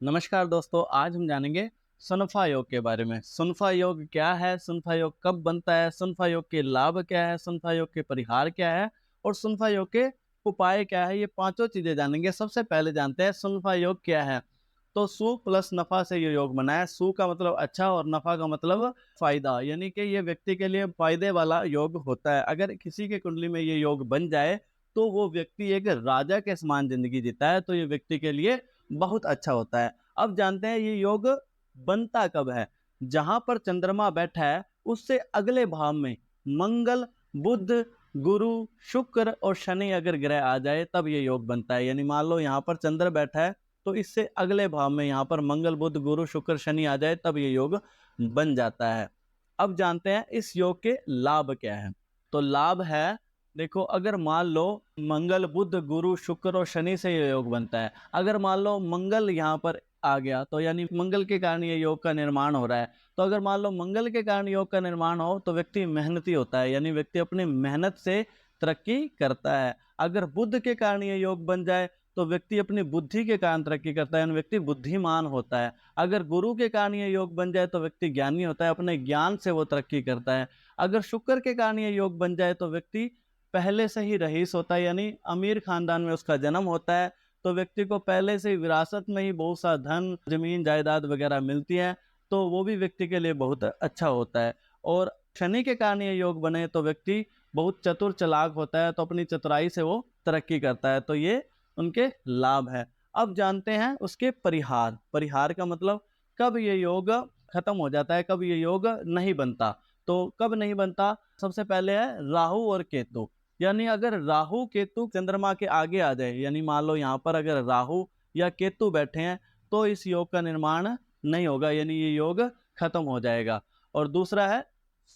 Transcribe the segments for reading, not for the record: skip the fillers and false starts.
नमस्कार दोस्तों, आज हम जानेंगे सुनफा योग के बारे में। सुनफा योग क्या है, सुनफा योग कब बनता है, सुनफा योग के लाभ क्या है, सुनफा योग के परिहार क्या है और सुनफा योग के उपाय क्या है, ये पांचों चीजें जानेंगे। सबसे पहले जानते हैं सुनफा योग क्या है। तो सु प्लस नफा से ये योग बना है। सु का मतलब अच्छा और नफा का मतलब फायदा, यानी कि ये व्यक्ति के लिए फायदे वाला योग होता है। अगर किसी के कुंडली में ये योग बन जाए तो वो व्यक्ति एक राजा के समान जिंदगी जीता है, तो ये व्यक्ति के लिए बहुत अच्छा होता है। अब जानते हैं ये योग बनता कब है। जहां पर चंद्रमा बैठा है उससे अगले भाव में मंगल, बुध, गुरु, शुक्र और शनि अगर ग्रह आ जाए तब ये योग बनता है। यानी मान लो यहाँ पर चंद्र बैठा है तो इससे अगले भाव में यहाँ पर मंगल, बुध, गुरु, शुक्र, शनि आ जाए तब ये योग बन जाता है। अब जानते हैं इस योग के लाभ क्या है। तो लाभ है, देखो, अगर मान लो मंगल, बुध, गुरु, शुक्र और शनि से ये योग बनता है। अगर मान लो मंगल यहाँ पर आ गया तो यानी मंगल के कारण ये योग का निर्माण हो रहा है। तो अगर मान लो मंगल के कारण योग का निर्माण हो तो व्यक्ति मेहनती होता है, यानी व्यक्ति अपनी मेहनत से तरक्की करता है। अगर बुध के कारण ये योग बन जाए तो व्यक्ति अपनी बुद्धि के कारण तरक्की करता है, यानी व्यक्ति बुद्धिमान होता है। अगर गुरु के कारण ये योग बन जाए तो व्यक्ति ज्ञानी होता है, अपने ज्ञान से वो तरक्की करता है। अगर शुक्र के कारण ये योग बन जाए तो व्यक्ति पहले से ही रईस होता है, यानी अमीर खानदान में उसका जन्म होता है। तो व्यक्ति को पहले से विरासत में ही बहुत सा धन, जमीन जायदाद वगैरह मिलती है, तो वो भी व्यक्ति के लिए बहुत अच्छा होता है। और शनि के कारण ये योग बने तो व्यक्ति बहुत चतुर चालाक होता है, तो अपनी चतुराई से वो तरक्की करता है। तो ये उनके लाभ है। अब जानते हैं उसके परिहार। परिहार का मतलब कब ये योग खत्म हो जाता है, कब ये योग नहीं बनता। तो कब नहीं बनता, सबसे पहले है राहु और केतु। यानी अगर राहु केतु चंद्रमा के आगे आ जाए, यानी मान लो यहाँ पर अगर राहु या केतु बैठे हैं तो इस योग का निर्माण नहीं होगा, यानी ये योग खत्म हो जाएगा। और दूसरा है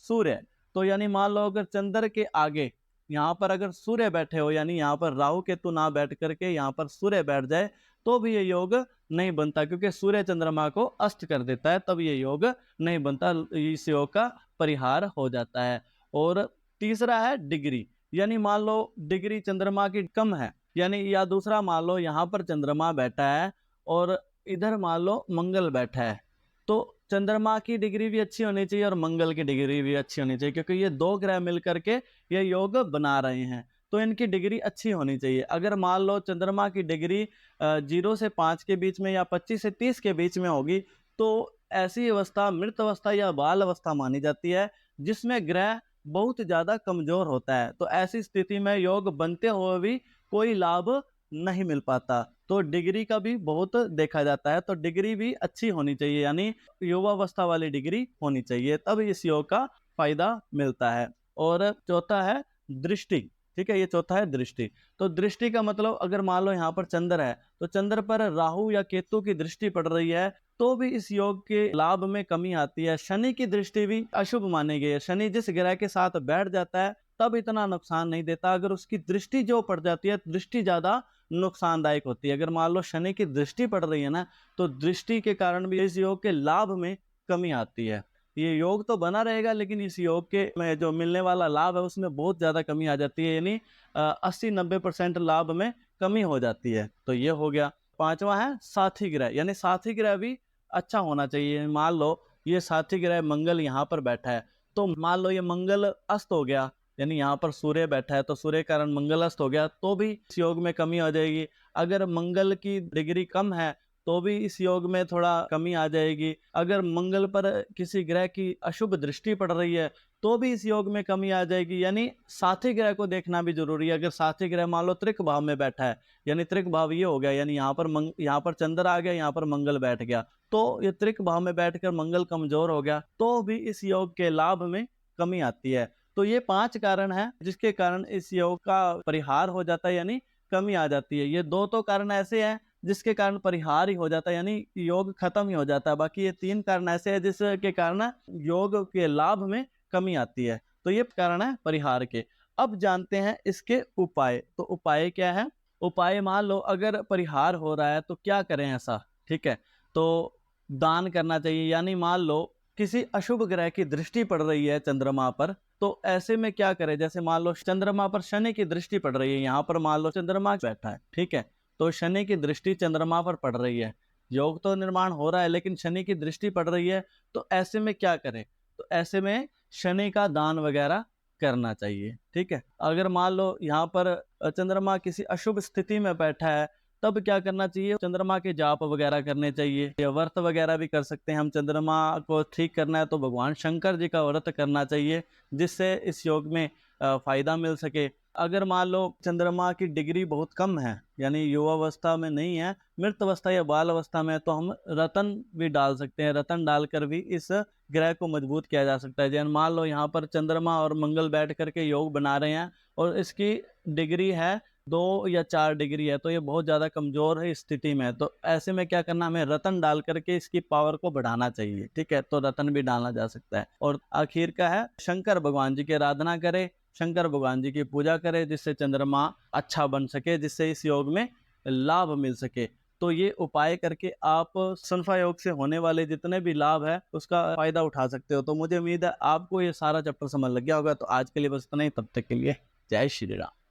सूर्य। तो यानी मान लो अगर चंद्र के आगे यहाँ पर अगर सूर्य बैठे हो, यानी यहाँ पर राहु केतु ना बैठ करके यहाँ पर सूर्य बैठ जाए तो भी ये योग नहीं बनता, क्योंकि सूर्य चंद्रमा को अस्त कर देता है, तब ये योग नहीं बनता। इस योग का परिहार हो जाता है। और तीसरा है डिग्री। यानी मान लो डिग्री चंद्रमा की कम है, यानी या दूसरा मान लो यहाँ पर चंद्रमा बैठा है और इधर मान लो मंगल बैठा है, तो चंद्रमा की डिग्री भी अच्छी होनी चाहिए और मंगल की डिग्री भी अच्छी होनी चाहिए, क्योंकि ये दो ग्रह मिलकर के ये योग बना रहे हैं, तो इनकी डिग्री अच्छी होनी चाहिए। अगर मान लो चंद्रमा की डिग्री 0 से 5 के बीच में या 25 से 30 के बीच में होगी तो ऐसी अवस्था मृत अवस्था या बाल अवस्था मानी जाती है, जिसमें ग्रह बहुत ज्यादा कमजोर होता है। तो ऐसी स्थिति में योग बनते हुए भी कोई लाभ नहीं मिल पाता। तो डिग्री का भी बहुत देखा जाता है, तो डिग्री भी अच्छी होनी चाहिए, यानी युवावस्था वाली डिग्री होनी चाहिए, तब इस योग का फायदा मिलता है। और चौथा है दृष्टि। ठीक है, ये चौथा है दृष्टि। तो दृष्टि का मतलब अगर मान लो यहाँ पर चंद्र है तो चंद्र पर राहु या केतु की दृष्टि पड़ रही है तो भी इस योग के लाभ में कमी आती है। शनि की दृष्टि भी अशुभ मानी गई है। शनि जिस ग्रह के साथ बैठ जाता है तब इतना नुकसान नहीं देता, अगर उसकी दृष्टि जो पड़ जाती है, दृष्टि ज्यादा नुकसानदायक होती है। अगर मान लो शनि की दृष्टि पड़ रही है ना, तो दृष्टि के कारण भी इस योग के लाभ में कमी आती है। ये योग तो बना रहेगा लेकिन इस योग के में जो मिलने वाला लाभ है उसमें बहुत ज्यादा कमी आ जाती है, यानी 80-90% लाभ में कमी हो जाती है। तो ये हो गया। पांचवा है साथी ग्रह। यानी साथी ग्रह भी अच्छा होना चाहिए। मान लो ये साथी ग्रह मंगल यहाँ पर बैठा है, तो मान लो ये मंगल अस्त हो गया, यानी यहाँ पर सूर्य बैठा है तो सूर्य के कारण मंगल अस्त हो गया तो भी इस योग में कमी आ जाएगी। अगर मंगल की डिग्री कम है तो भी इस योग में थोड़ा कमी आ जाएगी। अगर मंगल पर किसी ग्रह की अशुभ दृष्टि पड़ रही है तो भी इस योग में कमी आ जाएगी। यानी साथी ग्रह को देखना भी जरूरी है। अगर साथी ग्रह मान लो त्रिक भाव में बैठा है, यानी त्रिक भाव ये हो गया, यानी यहाँ पर चंद्र आ गया, यहाँ पर मंगल बैठ गया, तो ये त्रिक भाव में बैठकर मंगल कमजोर हो गया तो भी इस योग के लाभ में कमी आती है। तो ये 5 कारण है जिसके कारण इस योग का परिहार हो जाता है, यानी कमी आ जाती है। ये दो तो कारण ऐसे हैं जिसके कारण परिहार ही हो जाता है, यानी योग खत्म ही हो जाता है। बाकी ये 3 कारण ऐसे हैं जिसके कारण योग के लाभ में कमी आती है। तो ये कारण है परिहार के। अब जानते हैं इसके उपाय। तो उपाय क्या है। उपाय, मान लो अगर परिहार हो रहा है तो क्या करें ऐसा। ठीक है, तो दान करना चाहिए। यानी मान लो किसी अशुभ ग्रह की दृष्टि पड़ रही है चंद्रमा पर, तो ऐसे में क्या करें। जैसे मान लो चंद्रमा पर शनि की दृष्टि पड़ रही है, यहाँ पर मान लो चंद्रमा बैठा है, ठीक है, तो शनि की दृष्टि चंद्रमा पर पड़ रही है, योग तो निर्माण हो रहा है लेकिन शनि की दृष्टि पड़ रही है, तो ऐसे में क्या करें? तो ऐसे में शनि का दान वगैरह करना चाहिए, ठीक है? अगर मान लो यहाँ पर चंद्रमा किसी अशुभ स्थिति में बैठा है, तब क्या करना चाहिए? चंद्रमा के जाप वगैरह करने चाहिए या व्रत वगैरह भी कर सकते हैं हम। चंद्रमा को ठीक करना है तो भगवान शंकर जी का व्रत करना चाहिए, जिससे इस योग में फ़ायदा मिल सके। अगर मान लो चंद्रमा की डिग्री बहुत कम है, यानी युवावस्था में नहीं है, मृत अवस्था या बाल अवस्था में है, तो हम रतन भी डाल सकते हैं। रतन डालकर भी इस ग्रह को मजबूत किया जा सकता है। जैसे मान लो यहाँ पर चंद्रमा और मंगल बैठ करके योग बना रहे हैं और इसकी डिग्री है 2 या 4 डिग्री है, तो ये बहुत ज़्यादा कमज़ोर है स्थिति में। तो ऐसे में क्या करना, हमें रतन डाल करके इसकी पावर को बढ़ाना चाहिए, ठीक है? तो रतन भी डालना जा सकता है। और आखिर का है, शंकर भगवान जी की आराधना करें, शंकर भगवान जी की पूजा करें, जिससे चंद्रमा अच्छा बन सके, जिससे इस योग में लाभ मिल सके। तो ये उपाय करके आप सनफा योग से होने वाले जितने भी लाभ है उसका फ़ायदा उठा सकते हो। तो मुझे उम्मीद है आपको ये सारा चैप्टर समझ लग गया होगा। तो आज के लिए बस इतना ही, तब तक के लिए जय श्री राम।